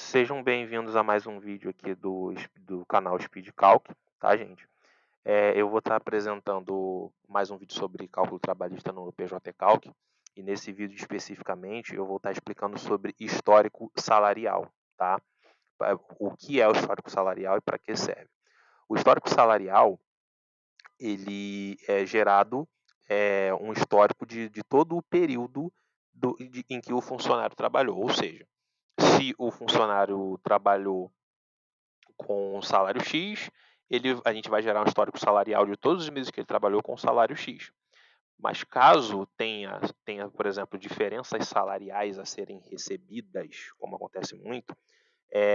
Sejam bem-vindos a mais um vídeo aqui do canal Speed Calc, tá, gente? Eu vou estar apresentando mais um vídeo sobre cálculo trabalhista no PJ Calc, e nesse vídeo especificamente eu vou estar explicando sobre histórico salarial, tá? O que é o histórico salarial e para que serve. O histórico salarial, ele é gerado, um histórico de todo o período em que o funcionário trabalhou, ou seja, se o funcionário trabalhou com um salário X, a gente vai gerar um histórico salarial de todos os meses que ele trabalhou com salário X. Mas caso tenha, por exemplo, diferenças salariais a serem recebidas, como acontece muito,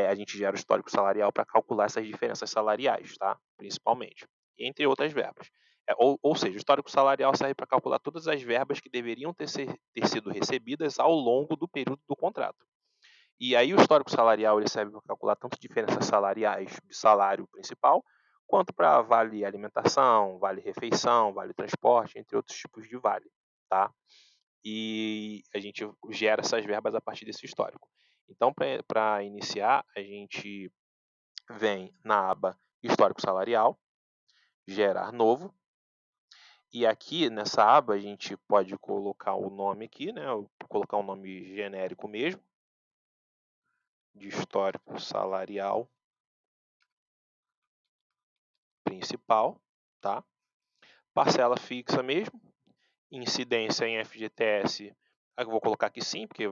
a gente gera o histórico salarial para calcular essas diferenças salariais, tá? Principalmente, entre outras verbas. Ou seja, o histórico salarial serve para calcular todas as verbas que deveriam ter sido recebidas ao longo do período do contrato. E aí o histórico salarial ele serve para calcular tanto diferenças salariais de salário principal, quanto para vale alimentação, vale refeição, vale transporte, entre outros tipos de vale, tá? E a gente gera essas verbas a partir desse histórico. Então, para iniciar, a gente vem na aba histórico salarial, gerar novo, e aqui nessa aba a gente pode colocar o nome aqui, né? Colocar um nome genérico mesmo, de histórico salarial principal, tá? Parcela fixa mesmo, incidência em FGTS, eu vou colocar aqui sim, porque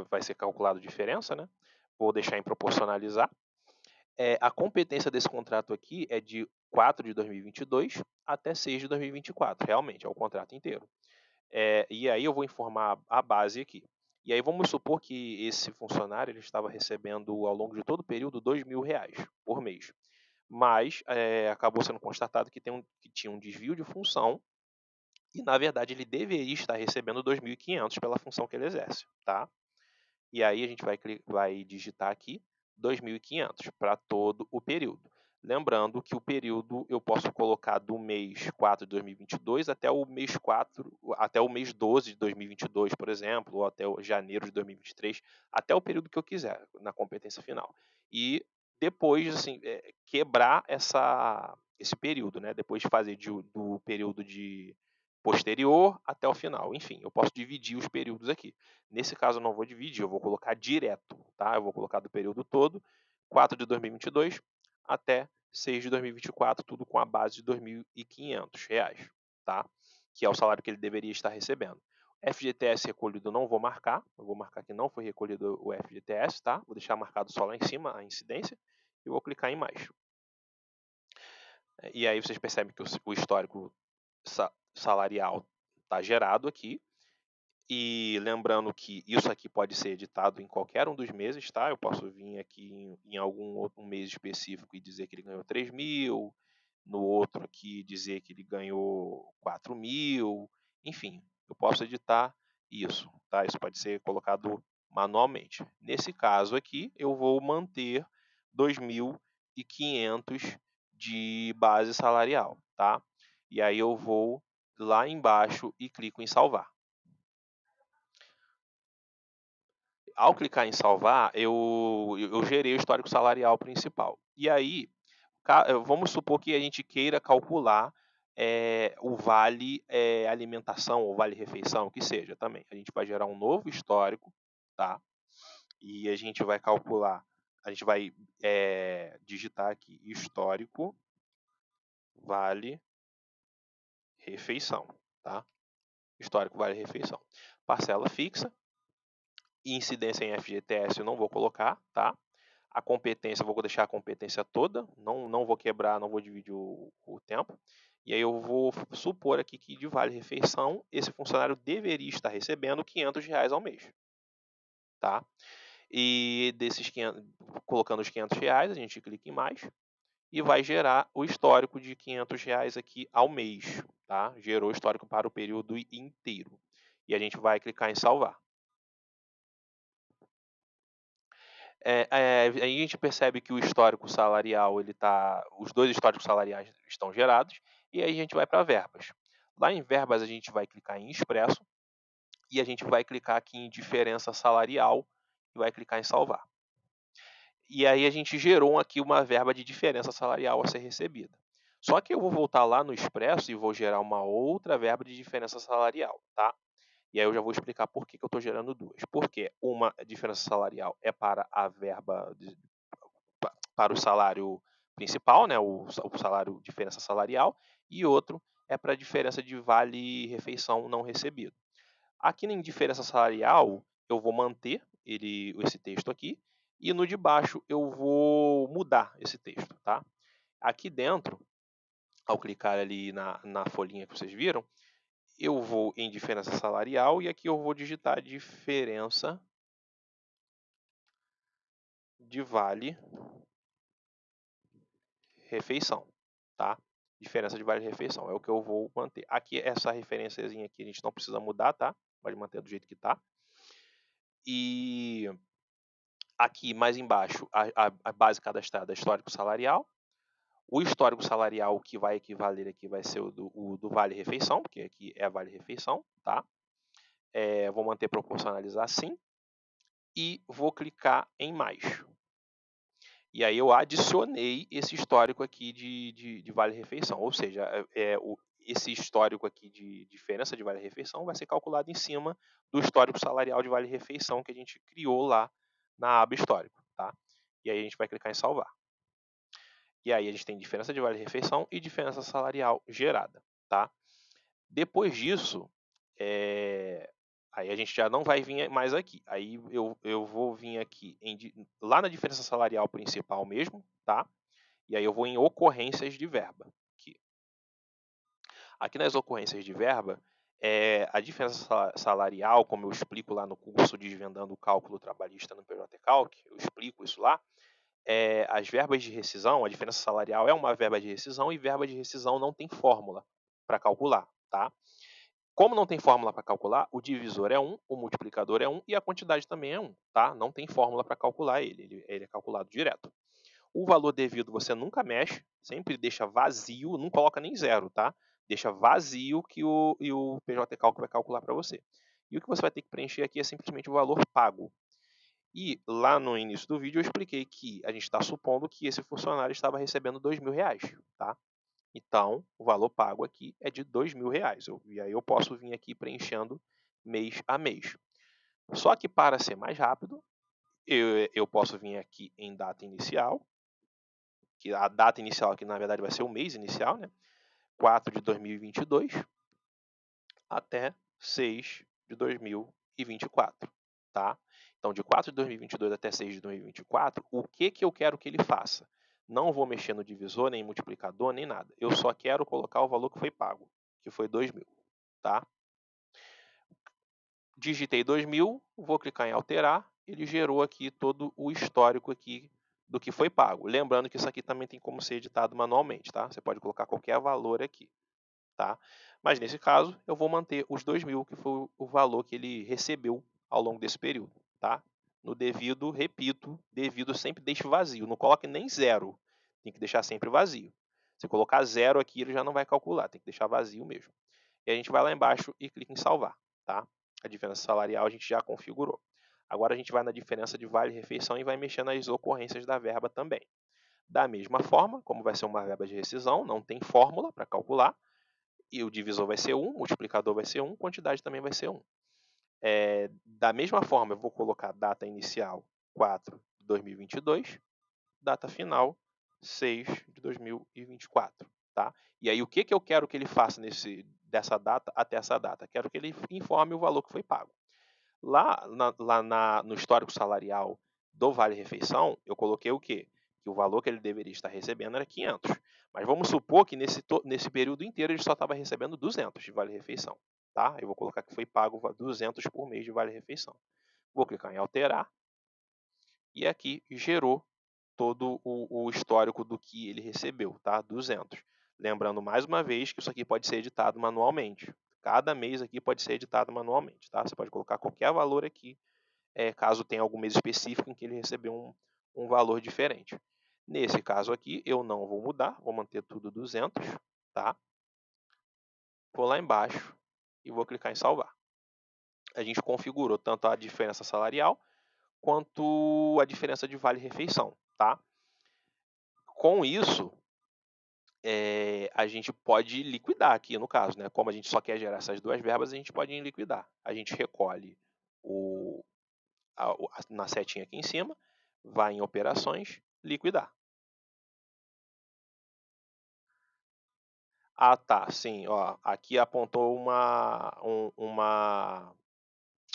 vai ser calculado diferença, né? Vou deixar em proporcionalizar. A competência desse contrato aqui é de 4 de 2022 até 6 de 2024, realmente, é o contrato inteiro. E aí eu vou informar a base aqui. E aí vamos supor que esse funcionário ele estava recebendo ao longo de todo o período R$ 2.000 por mês. Mas acabou sendo constatado que tinha um desvio de função e, na verdade, ele deveria estar recebendo 2.500 pela função que ele exerce, tá? E aí a gente vai digitar aqui 2.500 para todo o período. Lembrando que o período eu posso colocar do mês 4 de 2022 até o mês 4, até o mês 12 de 2022, por exemplo, ou até o janeiro de 2023, até o período que eu quiser na competência final. E depois, assim, quebrar esse período, né? Depois de fazer do período de posterior até o final. Enfim, eu posso dividir os períodos aqui. Nesse caso, eu não vou dividir, eu vou colocar direto, tá? Eu vou colocar do período todo, 4 de 2022 até 6 de 2024, tudo com a base de R$ 2.500, tá? Que é o salário que ele deveria estar recebendo. FGTS recolhido eu não vou marcar, eu vou marcar que não foi recolhido o FGTS, tá? Vou deixar marcado só lá em cima a incidência e vou clicar em mais. E aí vocês percebem que o histórico salarial está gerado aqui. E lembrando que isso aqui pode ser editado em qualquer um dos meses, tá? Eu posso vir aqui em algum outro mês específico e dizer que ele ganhou 3.000, no outro aqui dizer que ele ganhou 4.000, enfim, eu posso editar isso, tá? Isso pode ser colocado manualmente. Nesse caso aqui, eu vou manter 2.500 de base salarial, tá? E aí eu vou lá embaixo e clico em salvar. Ao clicar em salvar, eu gerei o histórico salarial principal. E aí, vamos supor que a gente queira calcular o vale alimentação ou vale refeição, o que seja também. A gente vai gerar um novo histórico, tá? E a gente vai calcular, a gente vai digitar aqui histórico vale refeição, tá? Histórico vale refeição. Parcela fixa, incidência em FGTS eu não vou colocar, tá? A competência, eu vou deixar a competência toda, não vou quebrar, não vou dividir o tempo. E aí eu vou supor aqui que de vale-refeição, esse funcionário deveria estar recebendo R$ 500 ao mês, tá? E desses 500, colocando os R$ 500, a gente clica em mais e vai gerar o histórico de R$ 500 aqui ao mês, tá? Gerou o histórico para o período inteiro. E a gente vai clicar em salvar. Aí a gente percebe que o histórico salarial, os dois históricos salariais estão gerados, e aí a gente vai para verbas. Lá em verbas a gente vai clicar em expresso, e a gente vai clicar aqui em diferença salarial, e vai clicar em salvar. E aí a gente gerou aqui uma verba de diferença salarial a ser recebida. Só que eu vou voltar lá no Expresso e vou gerar uma outra verba de diferença salarial, tá? E aí eu já vou explicar por que eu estou gerando duas. Porque uma diferença salarial é para a verba para o salário principal, né, o salário diferença salarial, e outro é para a diferença de vale-refeição não recebido. Aqui na diferença salarial, eu vou manter esse texto aqui, e no de baixo eu vou mudar esse texto, tá? Aqui dentro, ao clicar ali na folhinha que vocês viram, eu vou em diferença salarial e aqui eu vou digitar diferença de vale-refeição, tá? Diferença de vale-refeição é o que eu vou manter. Aqui, essa referenciazinha aqui a gente não precisa mudar, tá? Pode manter do jeito que tá. E aqui mais embaixo, a base cadastrada é histórico salarial. O histórico salarial que vai equivaler aqui vai ser o do vale-refeição, porque aqui é vale-refeição, tá? Vou manter proporcionalizar sim. E vou clicar em mais. E aí eu adicionei esse histórico aqui de vale-refeição, ou seja, esse histórico aqui de diferença de vale-refeição vai ser calculado em cima do histórico salarial de vale-refeição que a gente criou lá na aba histórico, tá? E aí a gente vai clicar em salvar. E aí a gente tem diferença de vale-refeição e diferença salarial gerada, tá? Depois disso, aí a gente já não vai vir mais aqui. Aí eu vou vir aqui lá na diferença salarial principal mesmo, tá? E aí eu vou em ocorrências de verba. Aqui nas ocorrências de verba, a diferença salarial, como eu explico lá no curso Desvendando o Cálculo Trabalhista no PJ Calc, eu explico isso lá, as verbas de rescisão, a diferença salarial é uma verba de rescisão e verba de rescisão não tem fórmula para calcular, tá? Como não tem fórmula para calcular, o divisor é 1, o multiplicador é 1 e a quantidade também é 1, tá? Não tem fórmula para calcular ele é calculado direto. O valor devido você nunca mexe, sempre deixa vazio, não coloca nem zero, tá? Deixa vazio que o PJ Calc vai calcular para você. E o que você vai ter que preencher aqui é simplesmente o valor pago. E lá no início do vídeo eu expliquei que a gente está supondo que esse funcionário estava recebendo R$ 2.000, tá? Então, o valor pago aqui é de R$ 2.000. E aí eu posso vir aqui preenchendo mês a mês. Só que para ser mais rápido, eu posso vir aqui em data inicial, que a data inicial aqui na verdade vai ser o mês inicial, né? 4 de 2022 até 6 de 2024, tá? Então, de 4 de 2022 até 6 de 2024, o que eu quero que ele faça? Não vou mexer no divisor, nem multiplicador, nem nada. Eu só quero colocar o valor que foi pago, que foi 2.000, tá? Digitei 2.000, vou clicar em alterar, ele gerou aqui todo o histórico aqui do que foi pago. Lembrando que isso aqui também tem como ser editado manualmente, tá? Você pode colocar qualquer valor aqui, tá? Mas nesse caso, eu vou manter os 2.000, que foi o valor que ele recebeu ao longo desse período, tá? No devido, repito, devido sempre deixe vazio, não coloque nem zero, tem que deixar sempre vazio. Se colocar zero aqui, ele já não vai calcular, tem que deixar vazio mesmo. E a gente vai lá embaixo e clica em salvar, tá? A diferença salarial a gente já configurou. Agora a gente vai na diferença de vale-refeição e vai mexer nas ocorrências da verba também. Da mesma forma, como vai ser uma verba de rescisão, não tem fórmula para calcular, e o divisor vai ser 1, o multiplicador vai ser 1, quantidade também vai ser 1. Da mesma forma, eu vou colocar data inicial 4 de 2022, data final 6 de 2024, tá? E aí o que eu quero que ele faça dessa data até essa data? Quero que ele informe o valor que foi pago. No histórico salarial do Vale Refeição, eu coloquei o quê? Que o valor que ele deveria estar recebendo era 500. Mas vamos supor que nesse período inteiro ele só estava recebendo 200 de Vale Refeição, tá? Eu vou colocar que foi pago 200 por mês de Vale Refeição. Vou clicar em alterar e aqui gerou todo o histórico do que ele recebeu, tá? 200. Lembrando mais uma vez que isso aqui pode ser editado manualmente. Cada mês aqui pode ser editado manualmente, tá? Você pode colocar qualquer valor aqui, caso tenha algum mês específico em que ele recebeu um valor diferente. Nesse caso aqui, eu não vou mudar, vou manter tudo 200, tá? Vou lá embaixo e vou clicar em salvar. A gente configurou tanto a diferença salarial quanto a diferença de vale-refeição, tá? Com isso, a gente pode liquidar aqui, no caso, né? Como a gente só quer gerar essas duas verbas, a gente pode liquidar. A gente recolhe na setinha aqui em cima, vai em operações, liquidar. Ah, tá, sim, ó, aqui apontou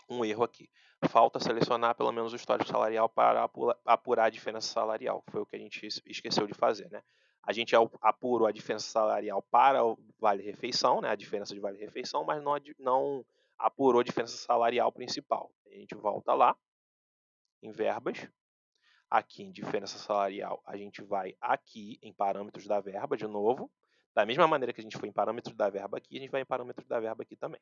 um erro aqui. Falta selecionar pelo menos o histórico salarial para apurar a diferença salarial, que foi o que a gente esqueceu de fazer, né? A gente apurou a diferença salarial para o vale-refeição, né? A diferença de vale-refeição, mas não apurou a diferença salarial principal. A gente volta lá, em verbas, aqui em diferença salarial, a gente vai aqui em parâmetros da verba, de novo. Da mesma maneira que a gente foi em parâmetros da verba aqui, a gente vai em parâmetros da verba aqui também.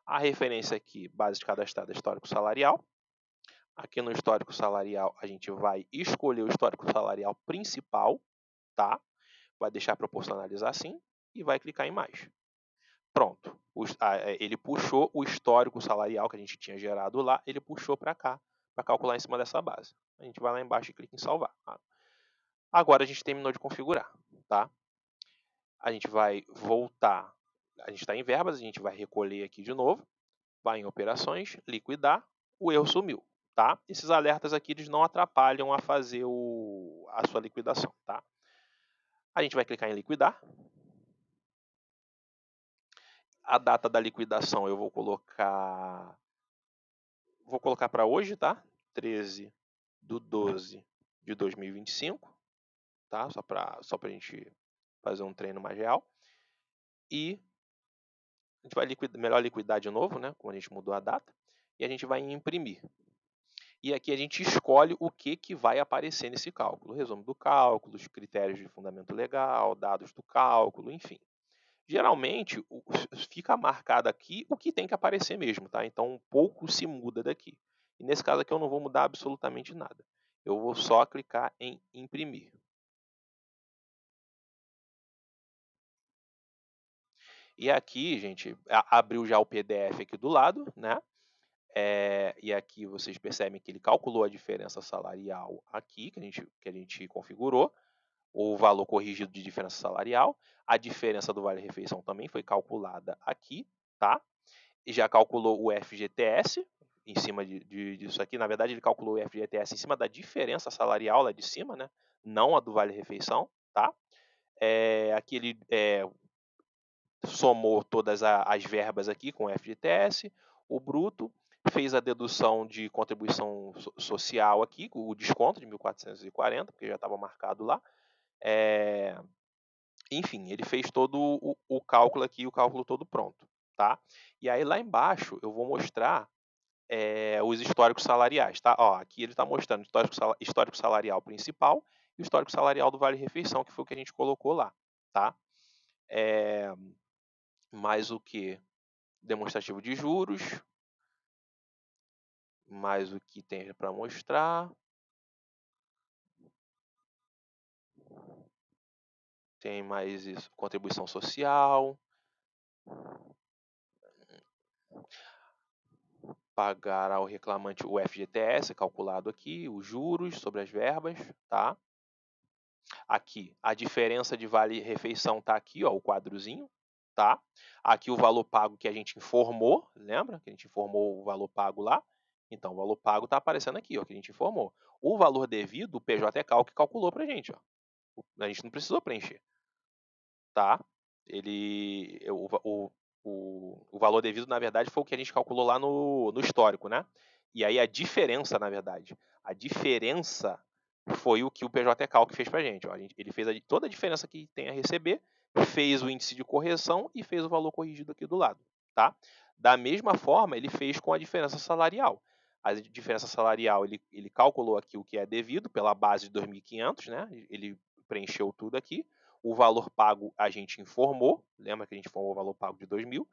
A referência aqui, base de cadastrada, é histórico salarial. Aqui no histórico salarial, a gente vai escolher o histórico salarial principal, tá? Vai deixar proporcionalizar assim e vai clicar em mais. Pronto. Ele puxou o histórico salarial que a gente tinha gerado lá, ele puxou para cá, para calcular em cima dessa base. A gente vai lá embaixo e clica em salvar. Agora a gente terminou de configurar, tá? A gente vai voltar, a gente está em verbas, a gente vai recolher aqui de novo, vai em operações, liquidar, o erro sumiu, tá? Esses alertas aqui eles não atrapalham a fazer a sua liquidação, tá? A gente vai clicar em liquidar. A data da liquidação eu vou colocar para hoje, tá? 13/12/2025, tá? Só para a gente fazer um treino mais real. E a gente vai melhor liquidar de novo, né? Como a gente mudou a data. E a gente vai imprimir. E aqui a gente escolhe o que vai aparecer nesse cálculo. O resumo do cálculo, os critérios de fundamento legal, dados do cálculo, enfim. Geralmente, fica marcado aqui o que tem que aparecer mesmo, tá? Então, pouco se muda daqui. E nesse caso aqui eu não vou mudar absolutamente nada. Eu vou só clicar em imprimir. E aqui, gente, abriu já o PDF aqui do lado, né? E aqui vocês percebem que ele calculou a diferença salarial aqui, que a gente configurou, o valor corrigido de diferença salarial, a diferença do vale-refeição também foi calculada aqui, tá? E já calculou o FGTS em cima disso aqui. Na verdade, ele calculou o FGTS em cima da diferença salarial lá de cima, né? Não a do vale-refeição, tá? Aqui ele somou todas as verbas aqui com o FGTS, o bruto, fez a dedução de contribuição social aqui, o desconto de 1.440, porque já estava marcado lá. Enfim, ele fez todo o cálculo aqui, o cálculo todo pronto, tá? E aí lá embaixo eu vou mostrar os históricos salariais, tá? Ó, aqui ele está mostrando o histórico salarial principal e o histórico salarial do vale-refeição, que foi o que a gente colocou lá, tá? Mais o que? Demonstrativo de juros, mais o que tem para mostrar. Tem mais isso, contribuição social. Pagar ao reclamante o FGTS, calculado aqui, os juros sobre as verbas, tá? Aqui, a diferença de vale-refeição tá aqui, ó, o quadrozinho, tá? Aqui o valor pago que a gente informou, lembra? Que a gente informou o valor pago lá. Então, o valor pago está aparecendo aqui, ó, que a gente informou. O valor devido, o PJ Calc calculou para a gente, ó. A gente não precisou preencher, tá? O valor devido, na verdade, foi o que a gente calculou lá no histórico, né? E aí a diferença, na verdade, a diferença foi o que o PJ Calc fez para a gente. Ele fez toda a diferença que tem a receber, fez o índice de correção e fez o valor corrigido aqui do lado, tá? Da mesma forma, ele fez com a diferença salarial. A diferença salarial, ele calculou aqui o que é devido pela base de 2.500, né? Ele preencheu tudo aqui. O valor pago a gente informou, lembra que a gente informou o valor pago de 2.000,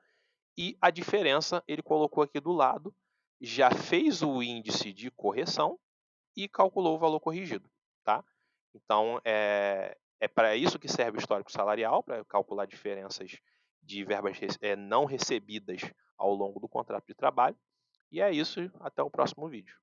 e a diferença ele colocou aqui do lado, já fez o índice de correção e calculou o valor corrigido, tá? Então, é para isso que serve o histórico salarial, para calcular diferenças de verbas não recebidas ao longo do contrato de trabalho. E é isso, até o próximo vídeo.